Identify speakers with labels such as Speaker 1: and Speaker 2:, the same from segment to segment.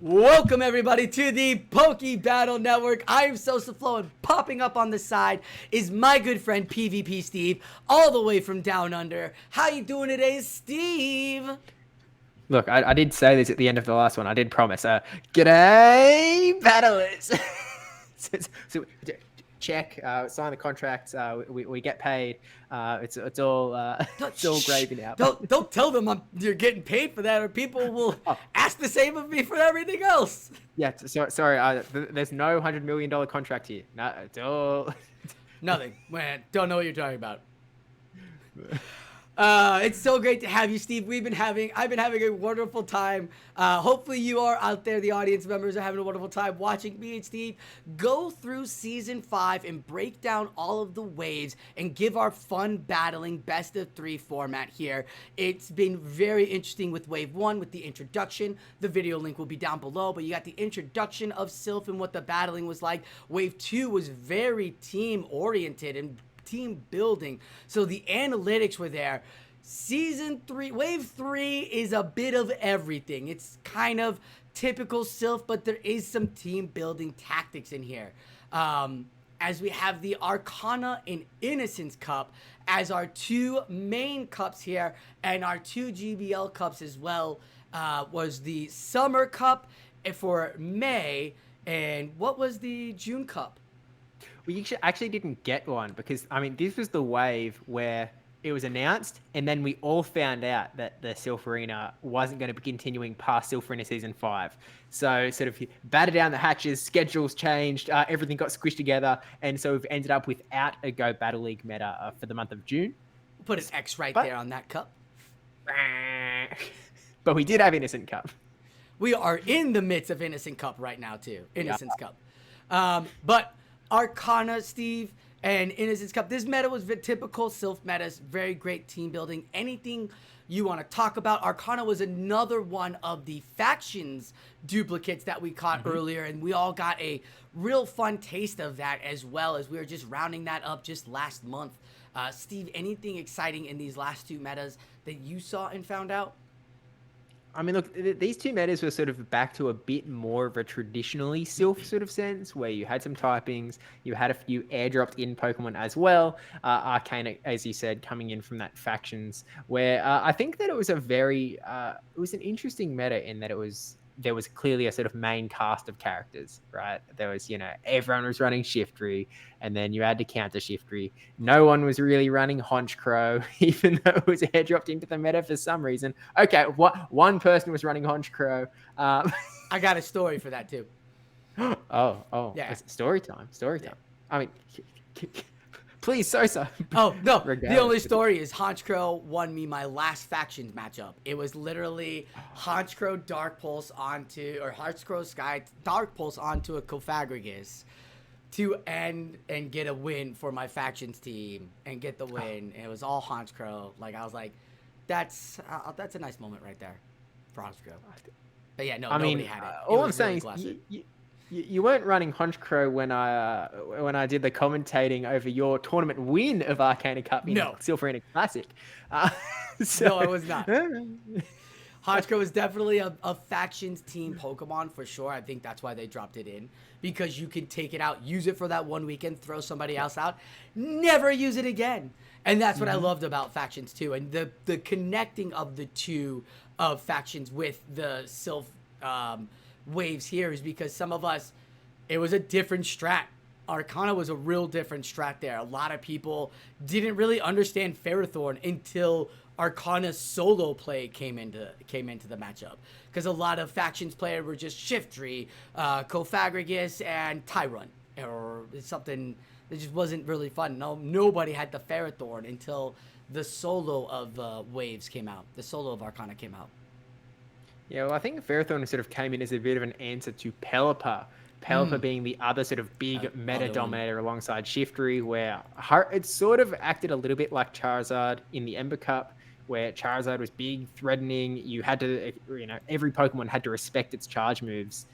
Speaker 1: Welcome everybody to the Poke Battle Network. I am SosaFlo, and popping up on the side is my good friend PVPSteve, all the way from down under. How you doing today, Steve?
Speaker 2: Look, I did say this at the end of the last one. I did promise. G'day, battlers. so check, sign the contracts. We get paid. It's all it's all gravy now.
Speaker 1: Don't tell them you're getting paid for that, or people will ask the same of me for everything else.
Speaker 2: Yeah, sorry. There's no $100 million contract here. No, it's all
Speaker 1: nothing. Man, don't know what you're talking about. It's so great to have you, Steve. I've been having a wonderful time. Hopefully you are out there, the audience members are having a wonderful time watching me and Steve go through season 5 and break down all of the waves and give our fun battling best of 3 format here. It's been very interesting with wave 1 with the introduction. The video link will be down below, but you got the introduction of Silph and what the battling was like. Wave 2 was very team oriented and team building, so the analytics were there. Season 3, wave 3 is a bit of everything. It's kind of typical Silph, but there is some team building tactics in here. As we have the Arcana and Innocence Cup as our 2 main cups here, and our 2 GBL cups as well, was the Summer Cup for May, and what was the June Cup?
Speaker 2: We actually didn't get one because, I mean, this was the wave where it was announced and then we all found out that the Silph Arena wasn't going to be continuing past Silph Arena Season 5. So sort of battered down the hatches, schedules changed, everything got squished together, and so we've ended up without a Go Battle League meta for the month of June.
Speaker 1: Put an X there on that cup.
Speaker 2: But we did have Innocent Cup.
Speaker 1: We are in the midst of Innocent Cup right now too. Innocence Cup. But Arcana, Steve, and Innocence Cup. This meta was typical Silph metas. Very great team building. Anything you want to talk about. Arcana was another one of the factions duplicates that we caught earlier, and we all got a real fun taste of that, as well as we were just rounding that up just last month. Steve, anything exciting in these last 2 metas that you saw and found out?
Speaker 2: I mean, look, these 2 metas were sort of back to a bit more of a traditionally Silph sort of sense, where you had some typings, you had a few airdropped in Pokemon as well. Arcana, as you said, coming in from that factions, where I think that it was it was an interesting meta in that there was clearly a sort of main cast of characters, right? There was, everyone was running Shiftry, and then you had to counter Shiftry. No one was really running Honchkrow, even though it was airdropped into the meta for some reason. Okay, one person was running Honchkrow.
Speaker 1: I got a story for that too.
Speaker 2: Oh, yeah. Story time. Yeah. I mean, please, Sosa.
Speaker 1: Oh, no. The only story is Honchkrow won me my last factions matchup. It was literally Honchkrow Dark Pulse Honchkrow Sky Dark Pulse onto a Cofagrigus to end and get a win for my factions team and get the win. And it was all Honchkrow. Like, I was like, that's a nice moment right there for Honchkrow. But yeah, nobody had it.
Speaker 2: All I'm saying is you weren't running Honchkrow when I did the commentating over your tournament win of Arcana Cup in Silph Arena Classic.
Speaker 1: No, I was not. Honchkrow is definitely a factions team Pokemon for sure. I think that's why they dropped it in, because you can take it out, use it for that one weekend, throw somebody else out, never use it again. And that's what I loved about factions too, and the connecting of the 2 of factions with the Silph waves here is because some of us, it was a different strat. Arcana was a real different strat there. A lot of people didn't really understand Ferrothorn until Arcana's solo play came into the matchup, because a lot of factions players were just Shiftry, Cofagrigus, and Tyrant, or something that just wasn't really fun. Nobody had the Ferrothorn until the solo of waves came out. The solo of Arcana came out.
Speaker 2: Yeah, well, I think Ferrothorn sort of came in as a bit of an answer to Pelipper. Pelipper being the other sort of big meta dominator alongside Shiftry, where it sort of acted a little bit like Charizard in the Ember Cup, where Charizard was big, threatening. You had to, every Pokemon had to respect its charge moves.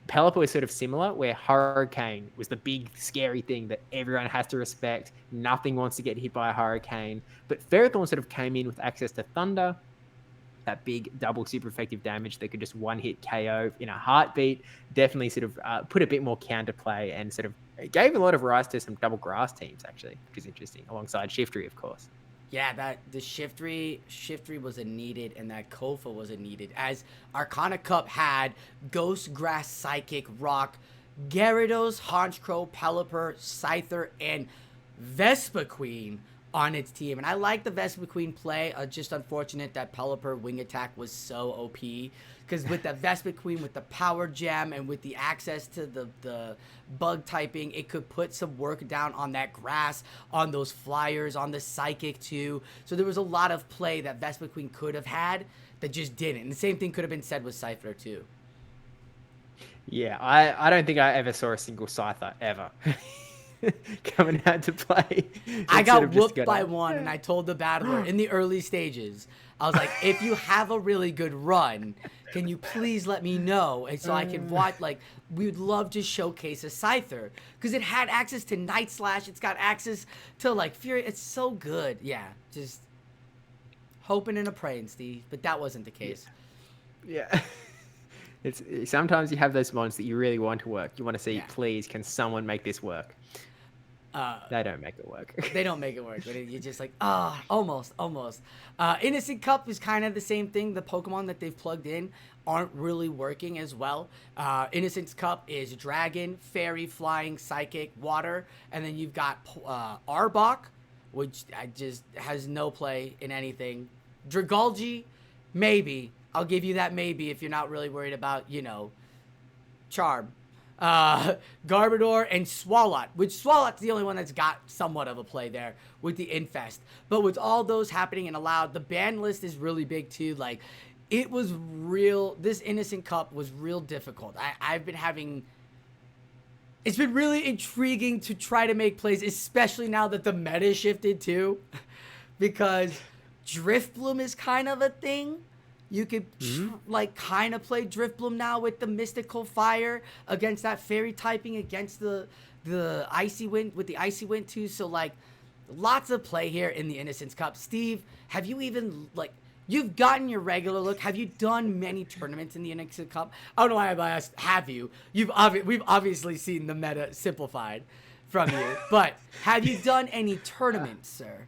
Speaker 2: Pelipper was sort of similar, where Hurricane was the big, scary thing that everyone has to respect. Nothing wants to get hit by a Hurricane. But Ferrothorn sort of came in with access to Thunder, that big double super effective damage that could just one-hit KO in a heartbeat, definitely sort of put a bit more counterplay and sort of gave a lot of rise to some double grass teams, actually, which is interesting, alongside Shiftry, of course.
Speaker 1: Yeah, that the Shiftry was a needed, and that Kofa was a needed. As Arcana Cup had Ghost, Grass, Psychic, Rock, Gyarados, Honchkrow, Pelipper, Scyther, and Vespa Queen on its team. And I like the Vespa Queen play. Just unfortunate that Pelipper Wing Attack was so OP. Because with the Vespa Queen, with the Power Gem, and with the access to the bug typing, it could put some work down on that grass, on those flyers, on the Psychic too. So there was a lot of play that Vespa Queen could have had that just didn't. And the same thing could have been said with Scyther too.
Speaker 2: Yeah, I don't think I ever saw a single Scyther ever coming out to play.
Speaker 1: I got whooped by one, and I told the battler in the early stages, I was like, if you have a really good run, can you please let me know? And so I can watch, like, we would love to showcase a Scyther. Because it had access to Night Slash. It's got access to, like, Fury. It's so good. Yeah, just hoping and a praying, Steve. But that wasn't the case.
Speaker 2: Yeah. It's sometimes you have those moments that you really want to work. You want to see, please, can someone make this work? They don't make it work.
Speaker 1: They don't make it work. But you're just like, almost. Innocent Cup is kind of the same thing. The Pokemon that they've plugged in aren't really working as well. Innocent Cup is Dragon, Fairy, Flying, Psychic, Water. And then you've got Arbok, which just has no play in anything. Dragalge, maybe. I'll give you that maybe if you're not really worried about, Charm. Garbodor and Swalot, which Swalot's the only one that's got somewhat of a play there with the Infest. But with all those happening and allowed, the ban list is really big too. Like, it was real. This Innocent Cup was real difficult. It's been really intriguing to try to make plays, especially now that the meta shifted too, because Driftbloom is kind of a thing. You could kind of play Driftbloom now with the Mystical Fire against that Fairy typing against the Icy Wind with the Icy Wind too. So like lots of play here in the Innocence Cup. Steve, have you even you've gotten your regular look? Have you done many tournaments in the Innocence Cup? I don't know why I asked. Have you? We've obviously seen the meta simplified from you, but have you done any tournaments, sir?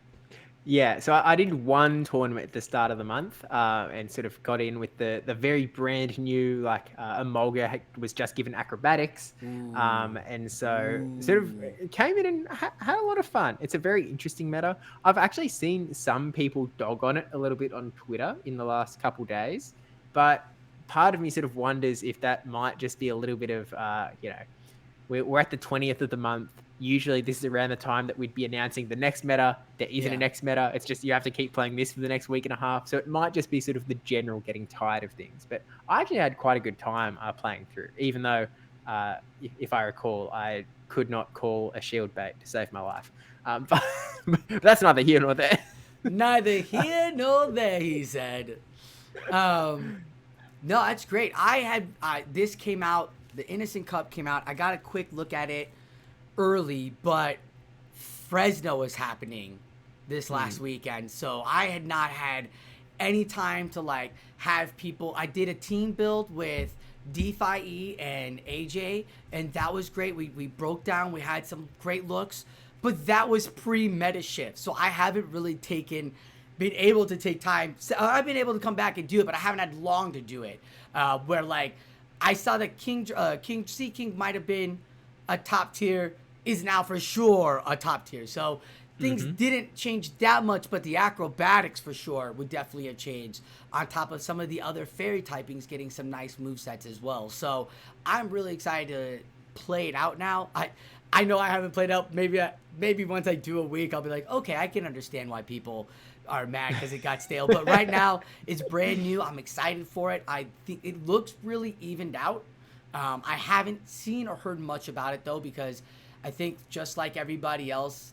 Speaker 2: Yeah, so I did one tournament at the start of the month and sort of got in with the very brand new, Emolga was just given acrobatics. And so sort of came in and had a lot of fun. It's a very interesting meta. I've actually seen some people dog on it a little bit on Twitter in the last couple days, but part of me sort of wonders if that might just be a little bit of, we're at the 20th of the month. Usually this is around the time that we'd be announcing the next meta. There isn't a next meta. It's just you have to keep playing this for the next week and a half. So it might just be sort of the general getting tired of things. But I actually had quite a good time playing through, even though, if I recall, I could not call a shield bait to save my life. But that's neither here nor there.
Speaker 1: Neither here nor there, he said. No, that's great. This came out, the Innocent Cup came out. I got a quick look at it early, but Fresno was happening this last weekend, so I had not had any time to have people. I did a team build with DeFi and AJ, and that was great. We broke down, we had some great looks, but that was pre-meta shift, so I haven't really been able to take time. So I've been able to come back and do it, but I haven't had long to do it. Where I saw that King might have been a top tier, is now for sure a top tier. So things didn't change that much, but the acrobatics for sure would definitely have changed, on top of some of the other fairy typings getting some nice movesets as well. So I'm really excited to play it out now. I know I haven't played out. Maybe once I do a week, I'll be like, okay, I can understand why people are mad because it got stale. But right now, it's brand new. I'm excited for it. I think it looks really evened out. I haven't seen or heard much about it though, because I think just like everybody else,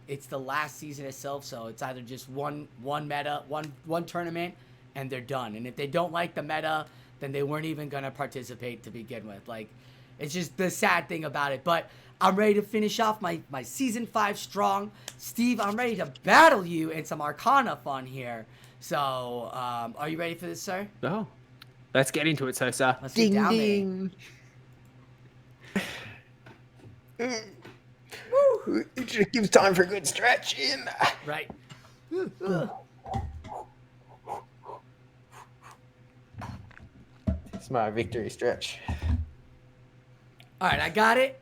Speaker 1: it's the last season of Silph, so it's either just one meta, one tournament, and they're done. And if they don't like the meta, then they weren't even gonna participate to begin with. It's just the sad thing about it. But I'm ready to finish off my Season 5 strong. Steve, I'm ready to battle you in some Arcana fun here. So, are you ready for this, sir?
Speaker 2: Oh, let's get into it, Sosa.
Speaker 1: Let's
Speaker 2: Ding,
Speaker 1: get down
Speaker 2: ding. It just gives time for a good stretch in.
Speaker 1: Right.
Speaker 2: It's my victory stretch.
Speaker 1: All right, I got it.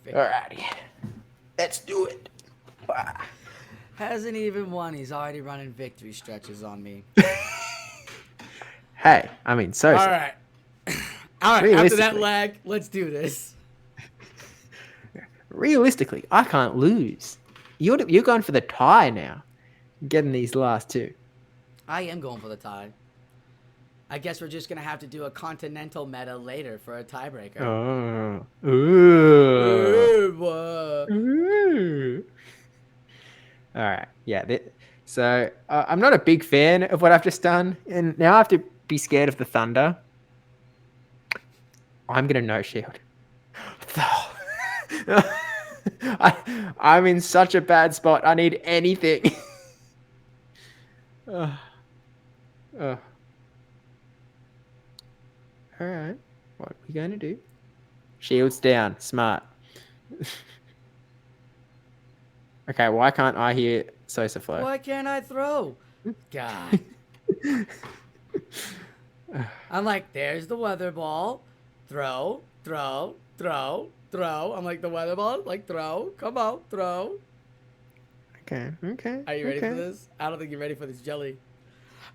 Speaker 2: Alrighty. Let's do it.
Speaker 1: Hasn't even won. He's already running victory stretches on me.
Speaker 2: Hey, I mean, Sosa.
Speaker 1: All right. All right, after that lag, let's do this.
Speaker 2: Realistically, I can't lose. You're going for the tie now. Getting these last two.
Speaker 1: I am going for the tie. I guess we're just going to have to do a continental meta later for a tiebreaker.
Speaker 2: Oh. Ooh.
Speaker 1: Ooh.
Speaker 2: All right. Yeah. So I'm not a big fan of what I've just done. And now I have to be scared of the thunder. I'm going to no shield. I'm in such a bad spot. I need anything. All right. What are we going to do? Shields down. Smart. Okay, why can't I hear SosaFlo?
Speaker 1: Why can't I throw? God. I'm like, there's the weather ball. Throw, throw, throw, throw. I'm like, the weather ball, like, throw. Come on, throw.
Speaker 2: Okay.
Speaker 1: Are you ready for this? I don't think you're ready for this jelly.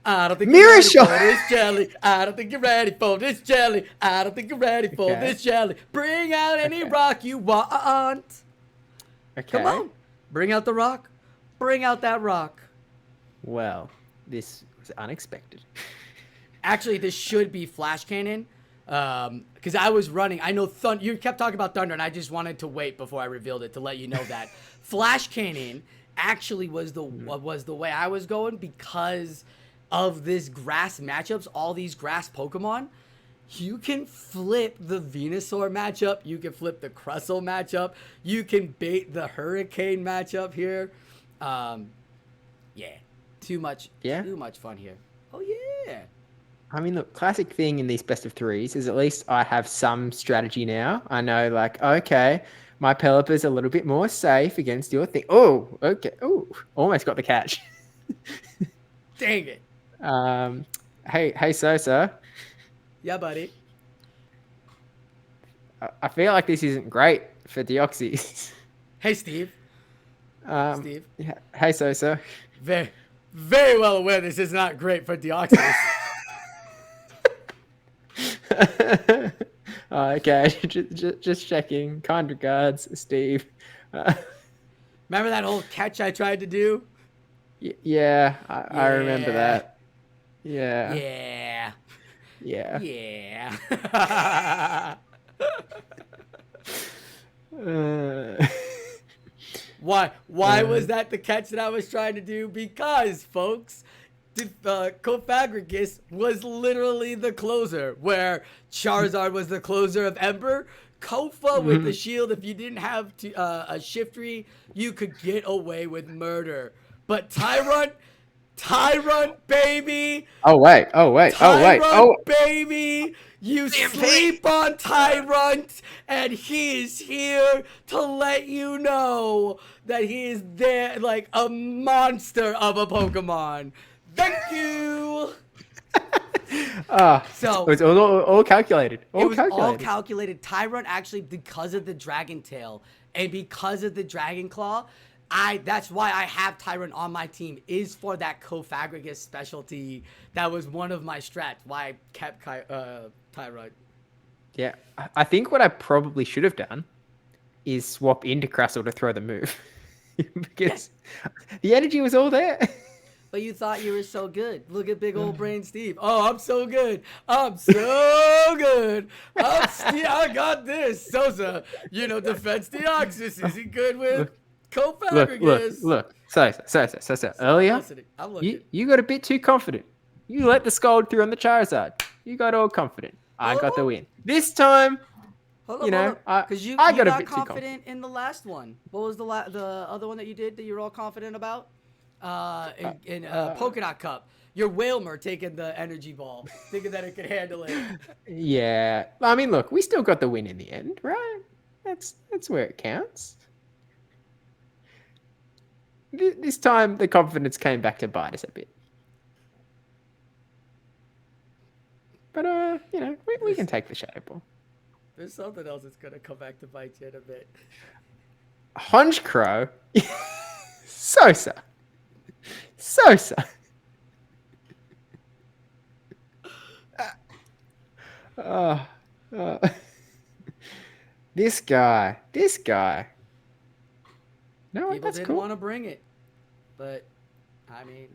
Speaker 1: I don't think
Speaker 2: Mirror
Speaker 1: you're ready
Speaker 2: shot.
Speaker 1: for this jelly. I don't think you're ready for this jelly. I don't think you're ready for this jelly. Bring out any rock you want.
Speaker 2: Okay.
Speaker 1: Come on. Bring out the rock. Bring out that rock.
Speaker 2: Well, this was unexpected.
Speaker 1: Actually, this should be flash cannon. Because I was running. I know you kept talking about thunder, and I just wanted to wait before I revealed it to let you know that flash cannon actually was the way I was going because of this grass matchups. All these grass Pokemon, you can flip the Venusaur matchup. You can flip the Crustle matchup. You can bait the Hurricane matchup here. Yeah, too much fun here. Oh yeah.
Speaker 2: I mean, look, classic thing in these best of threes is at least I have some strategy now. I know, like, okay, my Pelipper's a little bit more safe against your thing. Oh, okay. Oh, almost got the catch.
Speaker 1: Dang it.
Speaker 2: Hey, Sosa.
Speaker 1: Yeah, buddy.
Speaker 2: I feel like this isn't great for Deoxys.
Speaker 1: Hey, Steve.
Speaker 2: Steve. Hey, Sosa.
Speaker 1: Very, very well aware this is not great for Deoxys.
Speaker 2: Okay, just checking. Kind regards, Steve.
Speaker 1: Remember that whole catch I tried to do?
Speaker 2: Yeah, I remember that. Yeah.
Speaker 1: Yeah.
Speaker 2: Yeah.
Speaker 1: Yeah. Why was that the catch that I was trying to do? Because, folks, Cofagrigus was literally the closer, where Charizard was the closer of Ember. Kofa with the shield, if you didn't have a Shiftry, you could get away with murder. But Tyrunt, baby.
Speaker 2: Oh wait.
Speaker 1: Baby. You sleep on Tyrunt, and he is here to let you know that he is there like a monster of a Pokemon. Thank you.
Speaker 2: So it's all calculated.
Speaker 1: All calculated. Tyrunt actually, because of the Dragon Tail and because of the Dragon Claw, that's why I have Tyrunt on my team, is for that Cofagrigus specialty. That was one of my strats, why I kept Tyrunt.
Speaker 2: Yeah, I think what I probably should have done is swap into Crustle to throw the move. Because the energy was all there.
Speaker 1: But you thought you were so good. Look at big old brain Steve. Oh, I'm so good. I got this. Sosa, defense Deoxys. Is he good with Cofagrigus?
Speaker 2: Look. So earlier, you got a bit too confident. You let the Scald through on the Charizard. You got all confident. I got the win. This time,
Speaker 1: Hold
Speaker 2: you
Speaker 1: up, hold
Speaker 2: know,
Speaker 1: up.
Speaker 2: I
Speaker 1: Because you
Speaker 2: got a
Speaker 1: got
Speaker 2: bit too confident.
Speaker 1: confident in the last one. What was the other one that you did that you were all confident about? In Polka Dot Cup. Your Whalmer taking the energy ball, thinking that it could handle it.
Speaker 2: Yeah, I mean, look, we still got the win in the end, right? That's where it counts. This time, the confidence came back to bite us a bit. But you know, we can take the shadow ball.
Speaker 1: There's something else that's gonna come back to bite you in a bit.
Speaker 2: Honchkrow, Sosa. Uh, uh, this guy. No,
Speaker 1: People
Speaker 2: that's
Speaker 1: didn't
Speaker 2: cool.
Speaker 1: want to bring it, but I mean,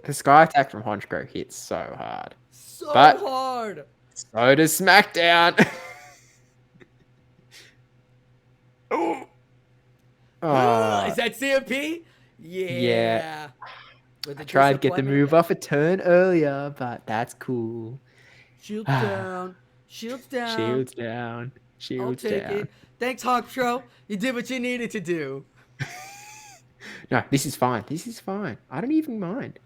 Speaker 2: The sky attack from Honchkrow hits so hard.
Speaker 1: so
Speaker 2: But-
Speaker 1: hard.
Speaker 2: So does SmackDown. Oh.
Speaker 1: Is that CMP? Yeah. With the
Speaker 2: I tried to get the
Speaker 1: disappointment
Speaker 2: move
Speaker 1: again.
Speaker 2: off a turn earlier, but that's cool.
Speaker 1: Shields down. Shields down.
Speaker 2: Shields down.
Speaker 1: I'll
Speaker 2: Shields
Speaker 1: take
Speaker 2: down.
Speaker 1: it. Thanks, Hawkshow. You did what you needed to do.
Speaker 2: No, this is fine. I don't even mind.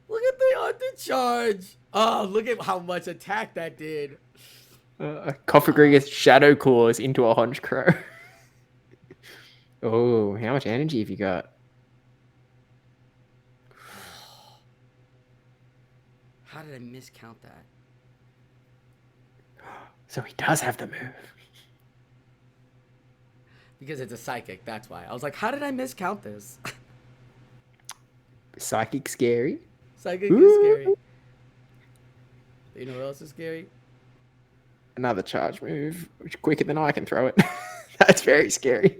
Speaker 1: Look at the undercharge. Oh, look at how much attack that did.
Speaker 2: Koffagrigus Shadow Claws into a Honchkrow. Oh, how much energy have you got?
Speaker 1: How did I miscount that?
Speaker 2: So he does have the move.
Speaker 1: Because it's a psychic, that's why. I was like, how did I miscount this?
Speaker 2: Psychic scary.
Speaker 1: Psychic is scary. You know what else is scary?
Speaker 2: Another charge move, which quicker than I can throw it. That's very scary.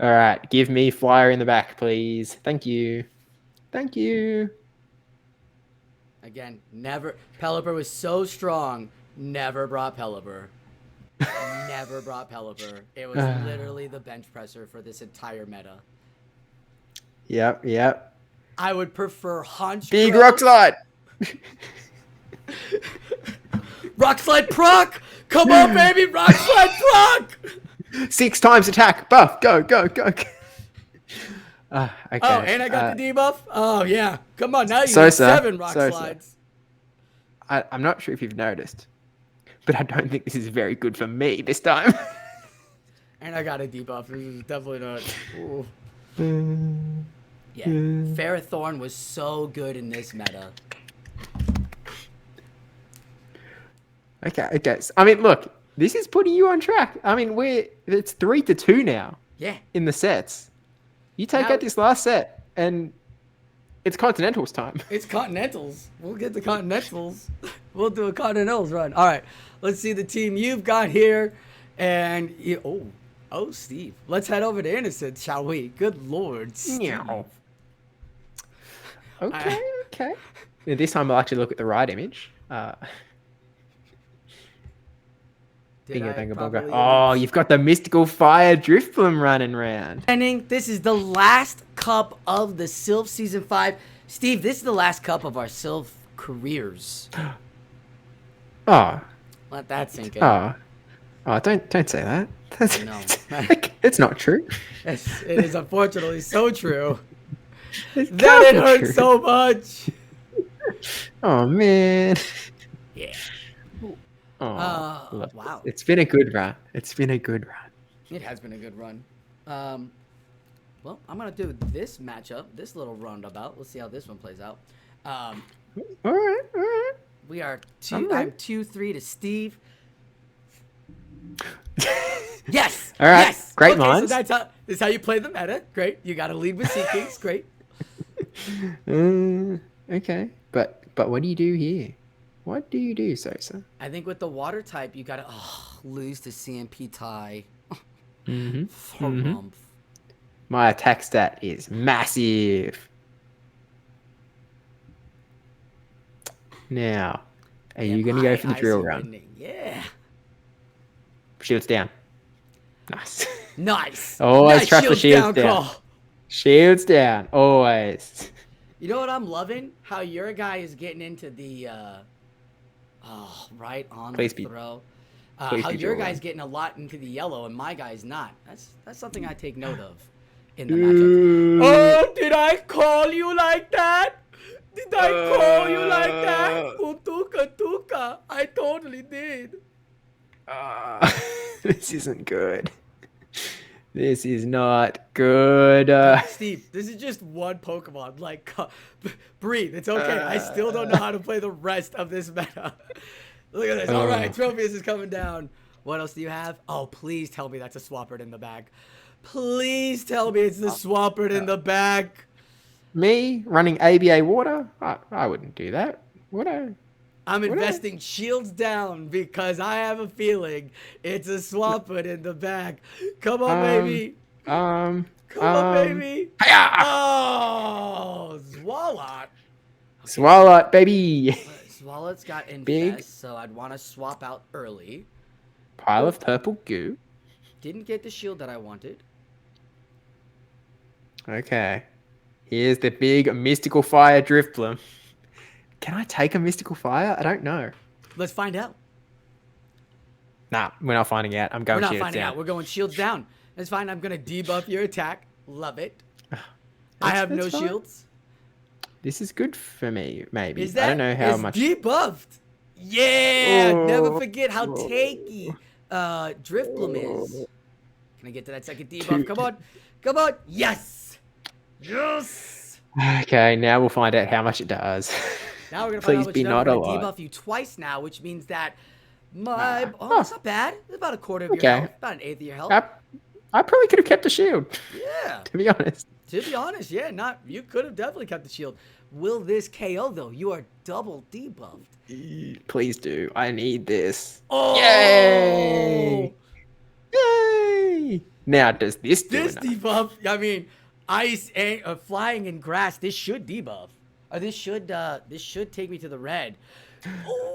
Speaker 2: All right, give me flyer in the back, please. Thank you.
Speaker 1: Again, never. Pelipper was so strong. Never brought Pelipper. Never brought Pelipper. It was literally the bench presser for this entire meta.
Speaker 2: Yep.
Speaker 1: I would prefer Honchkrow.
Speaker 2: Big rock slide.
Speaker 1: Rock slide proc! Come on, baby! Rock slide proc!
Speaker 2: 6 times attack. Buff. Go. Okay.
Speaker 1: Oh, and I got the debuff? Oh, yeah. Come on, now you
Speaker 2: Sosa,
Speaker 1: have 7 rock
Speaker 2: Sosa.
Speaker 1: slides.
Speaker 2: I'm not sure if you've noticed, but I don't think this is very good for me this time.
Speaker 1: And I got a debuff. This is definitely not... Ooh. Yeah. Ferrothorn was so good in this meta.
Speaker 2: Okay. I mean, look, this is putting you on track. I mean, it's 3-2 now.
Speaker 1: Yeah.
Speaker 2: In the sets. You take
Speaker 1: Now-
Speaker 2: out this last set, and it's Continentals time.
Speaker 1: It's Continentals. We'll get the Continentals. We'll do a Continentals run. All right. Let's see the team you've got here. And, Steve. Let's head over to Innocent, shall we? Good Lord, Steve.
Speaker 2: Meow. Okay. And this time I'll actually look at the right image.
Speaker 1: Did I
Speaker 2: Bingo,
Speaker 1: probably-
Speaker 2: Oh, you've got the Mystical Fire Driftbloom running around.
Speaker 1: This is the last cup of the Silph Season 5. Steve, this is the last cup of our Silph careers.
Speaker 2: Oh,
Speaker 1: Let that sink in.
Speaker 2: don't say that.
Speaker 1: No.
Speaker 2: It's not true.
Speaker 1: It is unfortunately so true.
Speaker 2: It
Speaker 1: That
Speaker 2: can't
Speaker 1: it
Speaker 2: be
Speaker 1: hurts
Speaker 2: true.
Speaker 1: so much.
Speaker 2: Oh man.
Speaker 1: Yeah.
Speaker 2: Oh, look,
Speaker 1: wow.
Speaker 2: It's been a good run.
Speaker 1: It has been a good run. Well, I'm going to do this matchup, this little roundabout. Let's see how this one plays out.
Speaker 2: All right.
Speaker 1: We are
Speaker 2: All right.
Speaker 1: I'm 2-3 to Steve. Yes.
Speaker 2: All right.
Speaker 1: Yes.
Speaker 2: Great
Speaker 1: okay,
Speaker 2: minds.
Speaker 1: So this is how you play the meta. Great. You got to lead with Sea Kings. Great.
Speaker 2: Okay. But what do you do here? What do you do, Sosa?
Speaker 1: I think with the water type, you got to lose the CMP tie.
Speaker 2: Mm-hmm. My attack stat is massive. Now, are you going to go for the drill run?
Speaker 1: Winning. Yeah.
Speaker 2: Shields down. Nice.
Speaker 1: Nice.
Speaker 2: Always
Speaker 1: Nice
Speaker 2: trust the shields down.
Speaker 1: call.
Speaker 2: Shields down. Always.
Speaker 1: You know what I'm loving? How your guy is getting into the Oh, right on
Speaker 2: Please
Speaker 1: the
Speaker 2: be,
Speaker 1: throw.
Speaker 2: please
Speaker 1: How
Speaker 2: be
Speaker 1: your
Speaker 2: draw
Speaker 1: guy's
Speaker 2: one.
Speaker 1: getting a lot into the yellow and my guy's not. That's something I take note of in the matchups.
Speaker 2: Uh,
Speaker 1: Oh, did I call you like that? Did I call you like that?
Speaker 2: uh,
Speaker 1: Utuka tuka. I totally did.
Speaker 2: this isn't good. This is not good.
Speaker 1: Steve, this is just one Pokemon. Like, breathe. It's okay. I still don't know how to play the rest of this meta. Look at this. All right,
Speaker 2: uh,
Speaker 1: Tropius is coming down. What else do you have? Oh, please tell me that's a Swampert in the bag. Please tell me it's the Swampert in the bag.
Speaker 2: Me running ABA water? I wouldn't do that. Would I?
Speaker 1: I'm
Speaker 2: Would I?
Speaker 1: investing shields down because I have a feeling it's a Swampert in the bag. Come on,
Speaker 2: Um,
Speaker 1: baby.
Speaker 2: um,
Speaker 1: Come on, baby.
Speaker 2: Hiya!
Speaker 1: Oh, Swalot. Okay,
Speaker 2: Swallow it, baby.
Speaker 1: Swalot's got
Speaker 2: Big
Speaker 1: Infest, so I'd want to swap out early.
Speaker 2: pile
Speaker 1: Oh,
Speaker 2: of purple goo.
Speaker 1: didn't get the shield that I wanted.
Speaker 2: Okay. Here's the big mystical fire Drifblim. Can I take a mystical fire? I don't know.
Speaker 1: Let's find out.
Speaker 2: Nah, we're not finding out. I'm
Speaker 1: We're
Speaker 2: going
Speaker 1: not
Speaker 2: shields
Speaker 1: finding
Speaker 2: down.
Speaker 1: out. We're going shields down. That's fine. I'm going to debuff your attack. Love it. I have no
Speaker 2: That's fine.
Speaker 1: shields.
Speaker 2: This is good for me, maybe.
Speaker 1: Is that?
Speaker 2: I don't know how
Speaker 1: it's
Speaker 2: much.
Speaker 1: debuffed. Yeah. Never
Speaker 2: Oh,
Speaker 1: forget how
Speaker 2: oh,
Speaker 1: tanky Drifblim is.
Speaker 2: oh.
Speaker 1: Can I get to that second debuff?
Speaker 2: Two-
Speaker 1: Come on. Come on. Yes. Yes.
Speaker 2: Okay, now we'll find out how much it does.
Speaker 1: Now we're going to find out
Speaker 2: Please
Speaker 1: what
Speaker 2: be
Speaker 1: you know.
Speaker 2: not
Speaker 1: We're
Speaker 2: a
Speaker 1: going to
Speaker 2: lot.
Speaker 1: debuff you twice now, which means that my...
Speaker 2: Ah.
Speaker 1: Oh, that's not bad. It's about a quarter of your
Speaker 2: Okay.
Speaker 1: health. About an eighth of your health.
Speaker 2: I probably could have kept a shield,
Speaker 1: Yeah.
Speaker 2: to be honest.
Speaker 1: To be honest, yeah, you could have definitely kept the shield. Will this KO though? You are double debuffed.
Speaker 2: Please do. I need this.
Speaker 1: Oh!
Speaker 2: Yay! Yay! Now, does this do
Speaker 1: This
Speaker 2: enough?
Speaker 1: debuff, I mean, ice and flying in grass. This should debuff. This should take me to the red.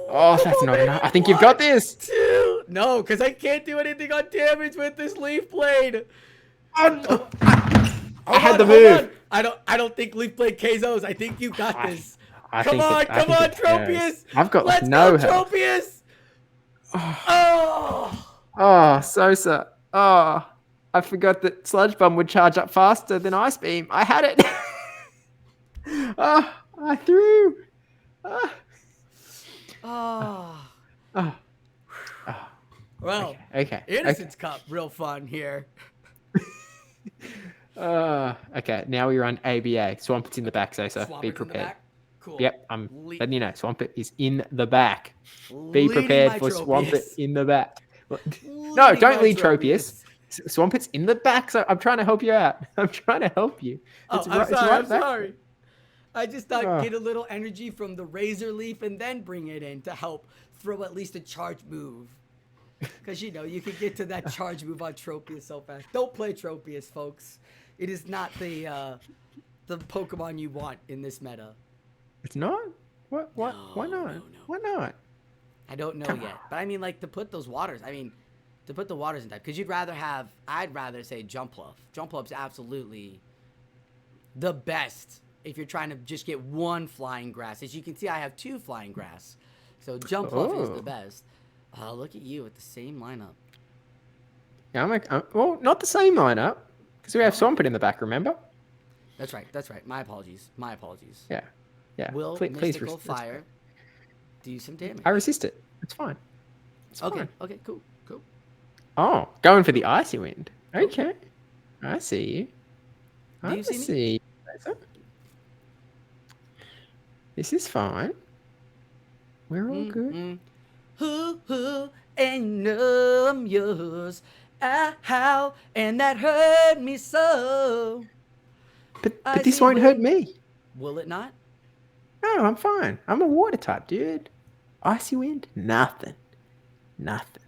Speaker 2: Oh, that's not enough. I think you've got this.
Speaker 1: Two. No, because I can't do anything on damage with this leaf blade.
Speaker 2: Oh,
Speaker 1: Hold
Speaker 2: had
Speaker 1: on,
Speaker 2: the
Speaker 1: hold
Speaker 2: move.
Speaker 1: on. I don't think leaf blade KOs. I think you got this.
Speaker 2: I
Speaker 1: Come
Speaker 2: think
Speaker 1: on,
Speaker 2: it- I
Speaker 1: come
Speaker 2: think
Speaker 1: on,
Speaker 2: it KOs.
Speaker 1: Tropius.
Speaker 2: I've got
Speaker 1: Let's
Speaker 2: no
Speaker 1: go,
Speaker 2: health.
Speaker 1: Tropius. Oh.
Speaker 2: Oh, Sosa. Oh, I forgot that Sludge Bomb would charge up faster than Ice Beam. I had it. Oh, I threw. Oh,
Speaker 1: Oh.
Speaker 2: oh, oh.
Speaker 1: Well,
Speaker 2: Okay.
Speaker 1: Innocence Cup, real fun here.
Speaker 2: Okay. Now we run ABA. Swampert in the back, Sosa.
Speaker 1: Swamper's
Speaker 2: Be
Speaker 1: in the
Speaker 2: prepared.
Speaker 1: back. Cool.
Speaker 2: Yep, I'm
Speaker 1: Le-
Speaker 2: letting you know. Swampert is in the back. Be
Speaker 1: leading
Speaker 2: prepared
Speaker 1: my
Speaker 2: for Swampert
Speaker 1: Tropius.
Speaker 2: in the back. No,
Speaker 1: Leading
Speaker 2: don't
Speaker 1: my
Speaker 2: lead Tropius. Swampert's in the back, so I'm trying to help you out. I'm trying to help you.
Speaker 1: Oh,
Speaker 2: It's
Speaker 1: I'm
Speaker 2: right-
Speaker 1: sorry.
Speaker 2: it's right
Speaker 1: I'm
Speaker 2: back.
Speaker 1: sorry. I just thought
Speaker 2: Oh.
Speaker 1: get a little energy from the Razor Leaf and then bring it in to help throw at least a charge move. Because, you know, you can get to that charge move on Tropius so fast. Don't play Tropius, folks. It is not the Pokemon you want in this meta.
Speaker 2: It's not? What? Why not?
Speaker 1: no.
Speaker 2: Why not?
Speaker 1: I don't know yet. But I mean, like, to put those waters, to put the waters in type. Because I'd rather say Jumpluff. Jumpluff's absolutely the best if you're trying to just get one flying grass. As you can see, I have two flying grass. So Jumpluff is the
Speaker 2: Oh.
Speaker 1: best. Look at you with the same lineup.
Speaker 2: Yeah, well, not the same lineup. Because we have Swampert in the back, remember?
Speaker 1: That's right. That's right. My apologies. My apologies.
Speaker 2: Yeah. Yeah.
Speaker 1: Will
Speaker 2: Please
Speaker 1: Mystical
Speaker 2: resist.
Speaker 1: Fire do some damage?
Speaker 2: I resist it. It's fine. It's
Speaker 1: Okay.
Speaker 2: fine.
Speaker 1: Okay. Cool. Cool.
Speaker 2: Oh, going for the Icy Wind. Okay. I see you.
Speaker 1: Do you see me?
Speaker 2: you. This is fine. We're all good.
Speaker 1: Hoo, and I'm yours. How, and that hurt me so.
Speaker 2: But
Speaker 1: I
Speaker 2: this
Speaker 1: see
Speaker 2: won't hurt
Speaker 1: wind.
Speaker 2: me.
Speaker 1: Will it not?
Speaker 2: No, I'm fine. I'm a water type, dude. Icy Wind? Nothing. Nothing.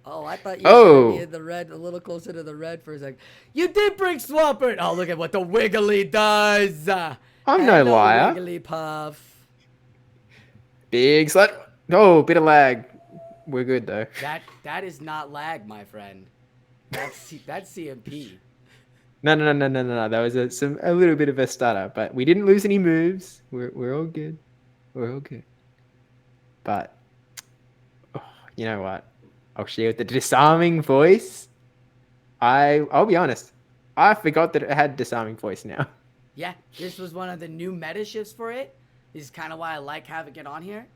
Speaker 1: Oh, I thought you were
Speaker 2: Oh.
Speaker 1: gonna be in the red, a little closer to the red for a second. You did bring Swampert. Oh, look at what the Wiggly does.
Speaker 2: I'm no liar.
Speaker 1: Wigglypuff.
Speaker 2: Big slut. Oh, bit of lag. We're good though.
Speaker 1: That is not lag, my friend. That's CMP.
Speaker 2: No. That was a little bit of a stutter, but we didn't lose any moves. We're all good. We're all good. But You know what? I'll shield the disarming voice. I'll be honest. I forgot that it had disarming voice now.
Speaker 1: Yeah, this was one of the new meta shifts for it. This is kind of why I like having it on here.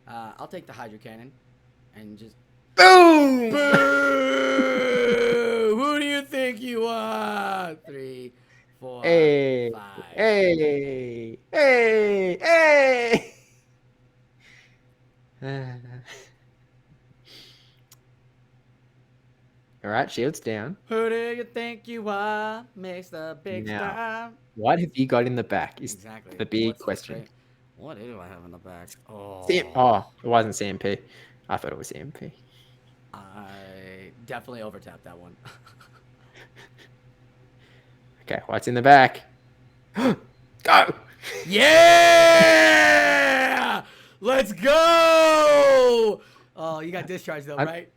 Speaker 1: I'll take the Hydro Cannon and just...
Speaker 2: Boom!
Speaker 1: Boo! Who do you think you are? 3, 4,
Speaker 2: Hey!
Speaker 1: 5.
Speaker 2: Hey! Hey! Hey! All right, shield's down.
Speaker 1: Who do you think you are? Makes the big star.
Speaker 2: What have you got in the back? Is
Speaker 1: Exactly.
Speaker 2: the big question.
Speaker 1: What do I have in the back? Oh,
Speaker 2: It wasn't CMP. I thought it was CMP.
Speaker 1: I definitely overtapped that one.
Speaker 2: Okay, what's in the back? Go!
Speaker 1: Yeah! Let's go! Oh, you got discharged though, right?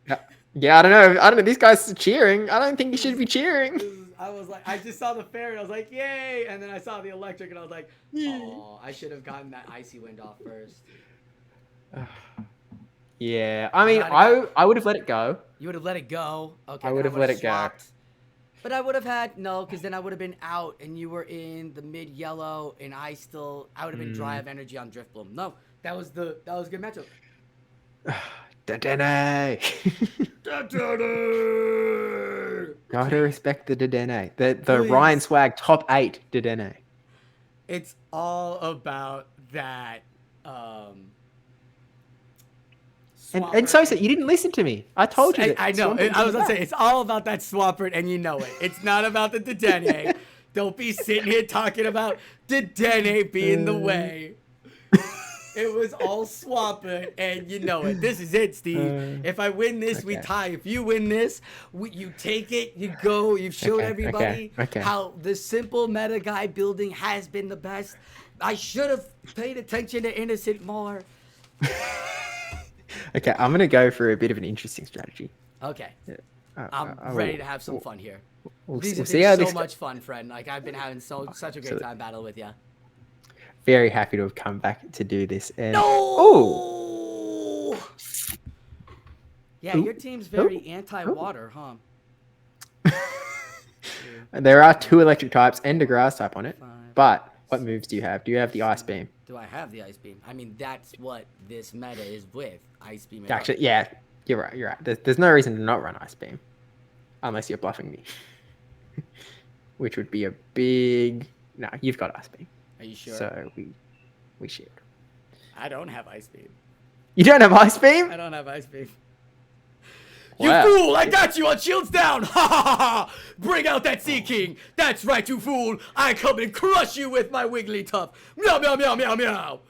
Speaker 2: Yeah, I don't know. These guys are cheering. I don't think you should be cheering.
Speaker 1: I was like, I just saw the fairy. I was like, yay! And then I saw the electric, and I was like, oh, I should have gotten that icy wind off first.
Speaker 2: Yeah, I mean, I would have let it go.
Speaker 1: You would have let it go. Okay,
Speaker 2: I would have let it go.
Speaker 1: But I would have had because then I would have been out, and you were in the mid yellow, and I would have been dry of energy on Drift Bloom. No, that was a good matchup.
Speaker 2: Dedenne. Gotta respect the Dedenne. The Ryan Swag top 8 Dedenne.
Speaker 1: It's all about that.
Speaker 2: And Sosa, you didn't listen to me. I told you.
Speaker 1: I know. I was gonna say it's all about that Swampert, and you know it. It's not about the Dedenne. Don't be sitting here talking about Dedenne being the way. It was all Swampert, and you know it. This is it, Steve. If I win this, we tie. If you win this, you take it. You go. You've showed everybody how the simple meta guy building has been the best. I should have paid attention to Innocent more.
Speaker 2: Okay, I'm going to go for a bit of an interesting strategy.
Speaker 1: Okay. I'm ready to have some fun here.
Speaker 2: These
Speaker 1: have been so much fun, friend. Like, I've been having such a great time battling with you.
Speaker 2: Very happy to have come back to do this. And
Speaker 1: no!
Speaker 2: Oh!
Speaker 1: Yeah, your team's very anti-water, huh?
Speaker 2: There are 2 electric types and a grass type on it. But what moves do you have? Do you have the Ice Beam?
Speaker 1: Do I have the Ice Beam? I mean, that's what this meta is with. Ice Beam.
Speaker 2: Actually, yeah, you're right. There's no reason to not run Ice Beam. Unless you're bluffing me. Which would be a big... No, you've got Ice Beam.
Speaker 1: Are you sure?
Speaker 2: So we shield.
Speaker 1: I don't have Ice Beam.
Speaker 2: You don't have Ice Beam?
Speaker 1: I don't have Ice Beam.
Speaker 2: Wow.
Speaker 1: You fool! I got you on shields down! Ha ha ha ha! Bring out that Sea King! That's right, you fool! I come and crush you with my Wigglytuff! Meow meow meow meow meow!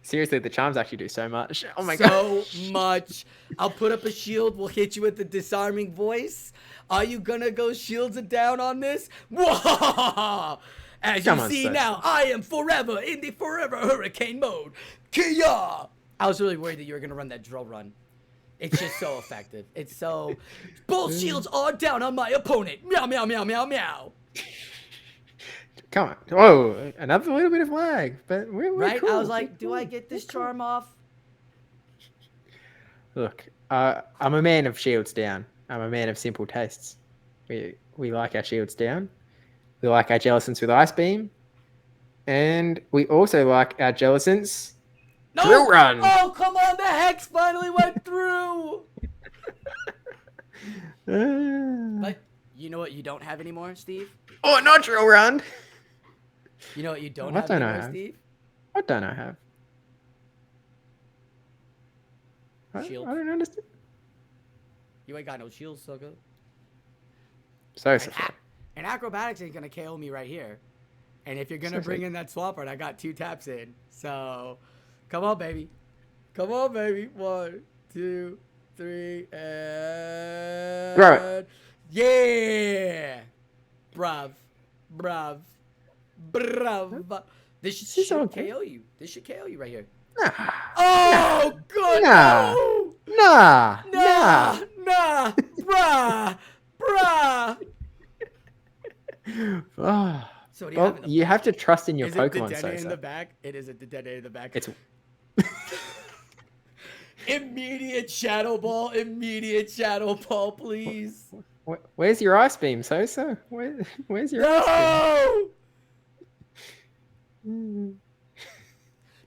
Speaker 2: Seriously, the charms actually do so much. Oh my god.
Speaker 1: So much. I'll put up a shield. We'll hit you with the disarming voice. Are you gonna go shields it down on this? As you see now, I am forever in the forever hurricane mode. Kia! I was really worried that you were gonna run that drill run. It's just so effective. It's so... Both shields are down on my opponent. Meow, meow, meow, meow, meow.
Speaker 2: Come on. Whoa, another little bit of lag. But we're
Speaker 1: right?
Speaker 2: Cool.
Speaker 1: I was like, do I get this charm off?
Speaker 2: Look, I'm a man of shields down. I'm a man of simple tastes. We like our shields down. We like our Jellicents with Ice Beam. And we also like our Jellicents...
Speaker 1: No!
Speaker 2: Drill run!
Speaker 1: Oh, come on! The Hex finally went through! But you know what you don't have anymore, Steve?
Speaker 2: Oh, not drill run!
Speaker 1: You know what you don't have anymore, Steve?
Speaker 2: What don't I have?
Speaker 1: Shield.
Speaker 2: I don't understand.
Speaker 1: You ain't got no shields, sucker.
Speaker 2: SosaFlo.
Speaker 1: And acrobatics ain't gonna KO me right here. And if you're gonna bring in that Swampert, I got 2 taps in. So... Come on, baby. Come on, baby. 1, 2, 3, and...
Speaker 2: Throw it.
Speaker 1: Yeah! Brav. Brav. Brav. This should KO you. This should KO you right here.
Speaker 2: Nah.
Speaker 1: Oh, good.
Speaker 2: Nah.
Speaker 1: No.
Speaker 2: Nah.
Speaker 1: Nah. Bruh. Bruh.
Speaker 2: Oh.
Speaker 1: So what do you have in the
Speaker 2: you have to trust in your
Speaker 1: is
Speaker 2: Pokemon,
Speaker 1: it the
Speaker 2: Sosa.
Speaker 1: in the back? It is a Dedenne in the back.
Speaker 2: It's...
Speaker 1: Immediate shadow ball. Immediate shadow ball, please.
Speaker 2: Where's your ice beam, Sosa? Where's your ice
Speaker 1: No!
Speaker 2: beam?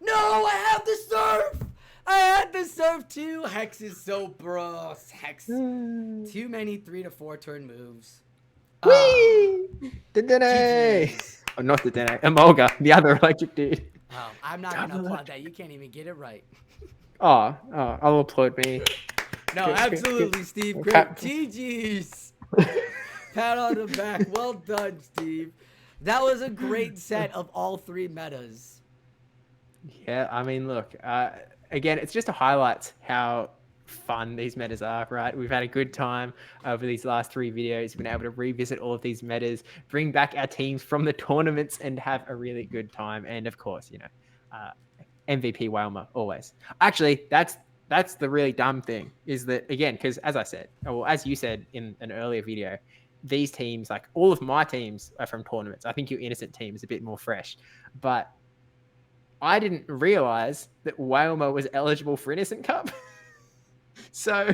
Speaker 1: No, I have the surf! I had the surf too. Hex is so bros. Hex. Too many 3 to 4 turn moves.
Speaker 2: Whee! Dene!
Speaker 1: GG's.
Speaker 2: Oh, not the Dene. Emolga, the other electric dude.
Speaker 1: Oh, I'm not going to applaud that. You can't even get it right.
Speaker 2: Oh, I'll applaud me.
Speaker 1: No, absolutely, Steve. Great. GG's. Pat on the back. Well done, Steve. That was a great set of all 3 metas.
Speaker 2: Yeah, I mean, look, again, it's just to highlight how fun these metas are, right? We've had a good time over these last 3 videos. We've been able to revisit all of these metas, bring back our teams from the tournaments, and have a really good time. And of course, MVP Whalmer always. Actually, that's the really dumb thing is that, again, because as I said, or as you said in an earlier video, these teams, like all of my teams are from tournaments. I think your innocent team is a bit more fresh, but I didn't realize that Whalmer was eligible for Innocent Cup. So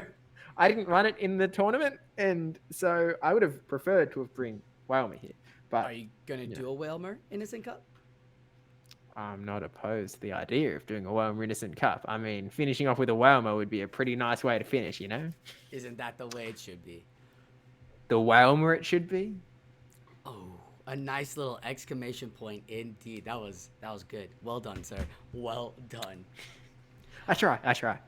Speaker 2: I didn't run it in the tournament. And so I would have preferred to have bring Whalmer here. But
Speaker 1: are you going to do a Whalmer Innocent Cup?
Speaker 2: I'm not opposed to the idea of doing a Whalmer Innocent Cup. I mean, finishing off with a Whalmer would be a pretty nice way to finish, you know?
Speaker 1: Isn't that the way it should be?
Speaker 2: The Whalmer it should be?
Speaker 1: Oh, a nice little exclamation point indeed. That was good. Well done, sir. Well done.
Speaker 2: I try.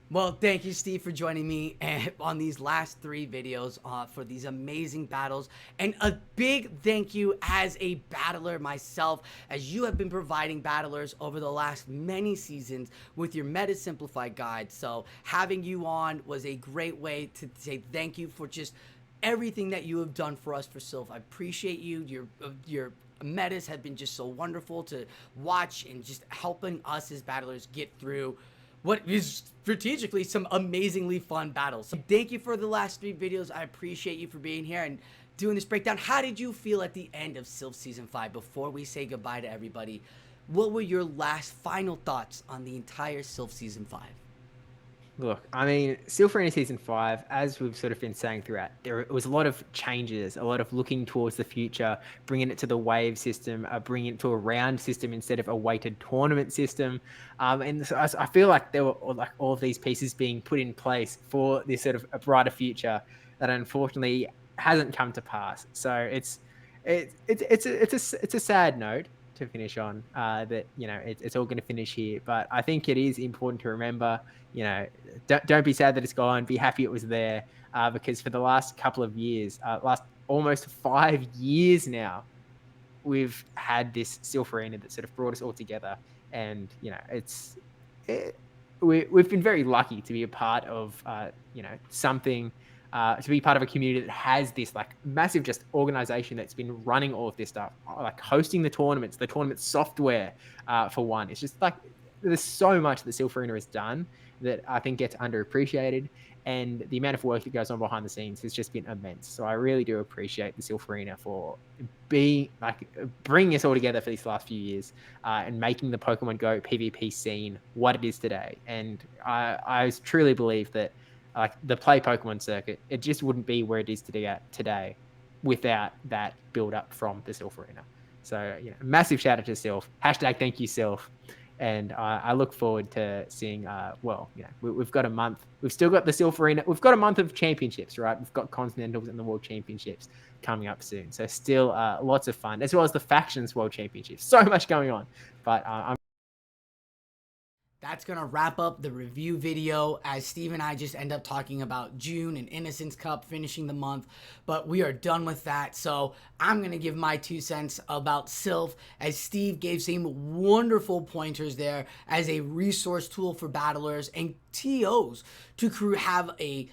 Speaker 1: Well, thank you, Steve, for joining me on these last 3 videos for these amazing battles. And a big thank you as a battler myself, as you have been providing battlers over the last many seasons with your Meta Simplified guide. So having you on was a great way to say thank you for just everything that you have done for us for Silph. I appreciate you. Your metas have been just so wonderful to watch and just helping us as battlers get through what is strategically some amazingly fun battles. So thank you for the last 3 videos. I appreciate you for being here and doing this breakdown. How did you feel at the end of Silph Season 5? Before we say goodbye to everybody, what were your last final thoughts on the entire Silph Season 5?
Speaker 2: Look, I mean, Silph Season 5, as we've sort of been saying throughout, there was a lot of changes, a lot of looking towards the future, bringing it to the wave system, bringing it to a round system instead of a weighted tournament system. And so I feel like there were like all of these pieces being put in place for this sort of a brighter future that unfortunately hasn't come to pass. So it's a sad note to finish on, that it's all going to finish here, but I think it is important to remember, don't be sad that it's gone, be happy it was there, because for the last couple of years, last almost 5 years now, we've had this Silph Arena that sort of brought us all together, and we've been very lucky to be a part of something, to be part of a community that has this like massive just organization that's been running all of this stuff, like hosting the tournament software, for one. It's just like there's so much that Silph Arena has done that I think gets underappreciated, and the amount of work that goes on behind the scenes has just been immense. So I really do appreciate the Silph Arena for bringing us all together for these last few years, and making the Pokemon Go PvP scene what it is today. And I truly believe that like the play Pokemon circuit, it just wouldn't be where it is today without that build up from the Silph Arena. So massive shout out to Silph. # thank you Silph. And I look forward to seeing, we've got a month. We've still got the Silph Arena. We've got a month of championships, right? We've got Continentals and the World Championships coming up soon. So still lots of fun, as well as the Factions World Championships. So much going on. But
Speaker 1: that's going to wrap up the review video, as Steve and I just end up talking about June and Innocence Cup finishing the month, but we are done with that. So I'm going to give my 2 cents about Silph, as Steve gave some wonderful pointers there as a resource tool for battlers and TOs to have a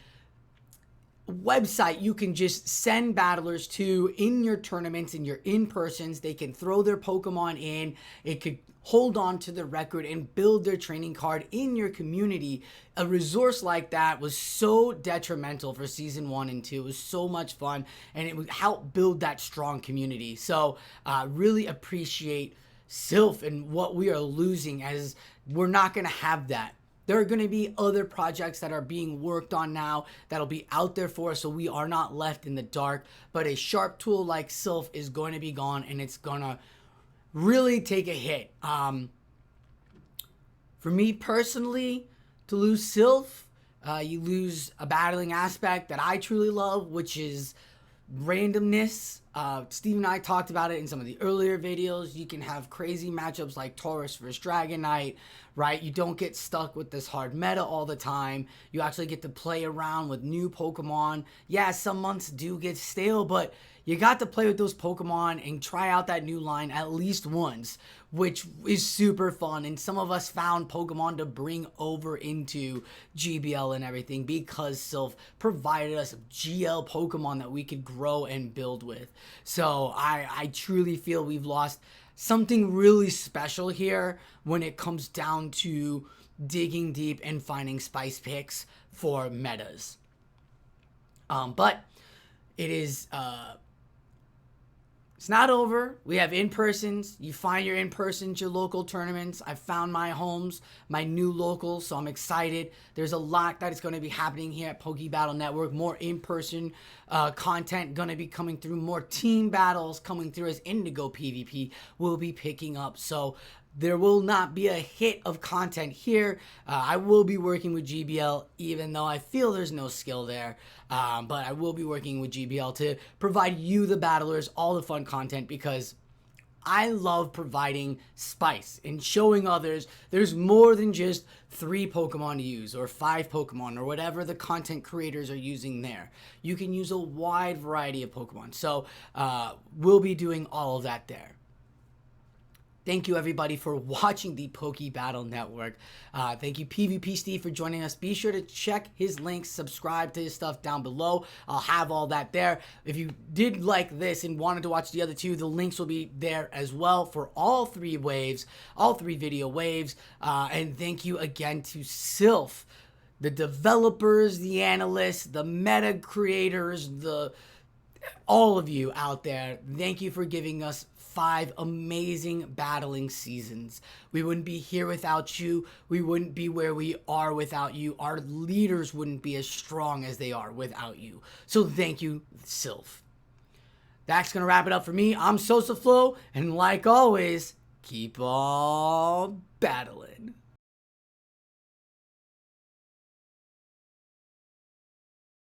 Speaker 1: website you can just send battlers to in your tournaments and your in-persons. They can throw their Pokemon in. It could hold on to the record and build their training card in your community. A resource like that was so detrimental for Season 1 and 2. It was so much fun, and it would help build that strong community. So really appreciate Silph and what we are losing, as we're not going to have that There are going to be other projects that are being worked on now that'll be out there for us, so we are not left in the dark. But a sharp tool like Silph is going to be gone, and it's going to really take a hit. For me personally, to lose Silph, you lose a battling aspect that I truly love, which is randomness. Steve and I talked about it in some of the earlier videos. You can have crazy matchups like Taurus versus Dragon Knight, right? You don't get stuck with this hard meta all the time. You actually get to play around with new Pokemon. Yeah, some months do get stale, but you got to play with those Pokemon and try out that new line at least once, which is super fun. And some of us found Pokemon to bring over into GBL and everything because Silph provided us GL Pokemon that we could grow and build with. So I truly feel we've lost something really special here when it comes down to digging deep and finding spice picks for metas. But it is... it's not over. We have in-persons. You find your in-persons, your local tournaments. I found my homes, my new locals, so I'm excited. There's a lot that is going to be happening here at Poke Battle Network. More in-person content going to be coming through. More team battles coming through as Indigo PvP will be picking up. So there will not be a hit of content here. I will be working with GBL, even though I feel there's no skill there. But I will be working with GBL to provide you, the battlers, all the fun content, because I love providing spice and showing others there's more than just 3 Pokemon to use or 5 Pokemon or whatever the content creators are using there. You can use a wide variety of Pokemon. So we'll be doing all of that there. Thank you, everybody, for watching the Poke Battle Network. Thank you, PVPSteve, for joining us. Be sure to check his links, subscribe to his stuff down below. I'll have all that there. If you did like this and wanted to watch the other 2, the links will be there as well for all 3 waves, all 3 video waves. And thank you again to Silph, the developers, the analysts, the meta creators, all of you out there. Thank you for giving us 5 amazing battling seasons. We wouldn't be here without you. We wouldn't be where we are without you. Our leaders wouldn't be as strong as they are without you. So thank you, Silph. That's going to wrap it up for me. I'm SosaFlo, and like always, keep on battling.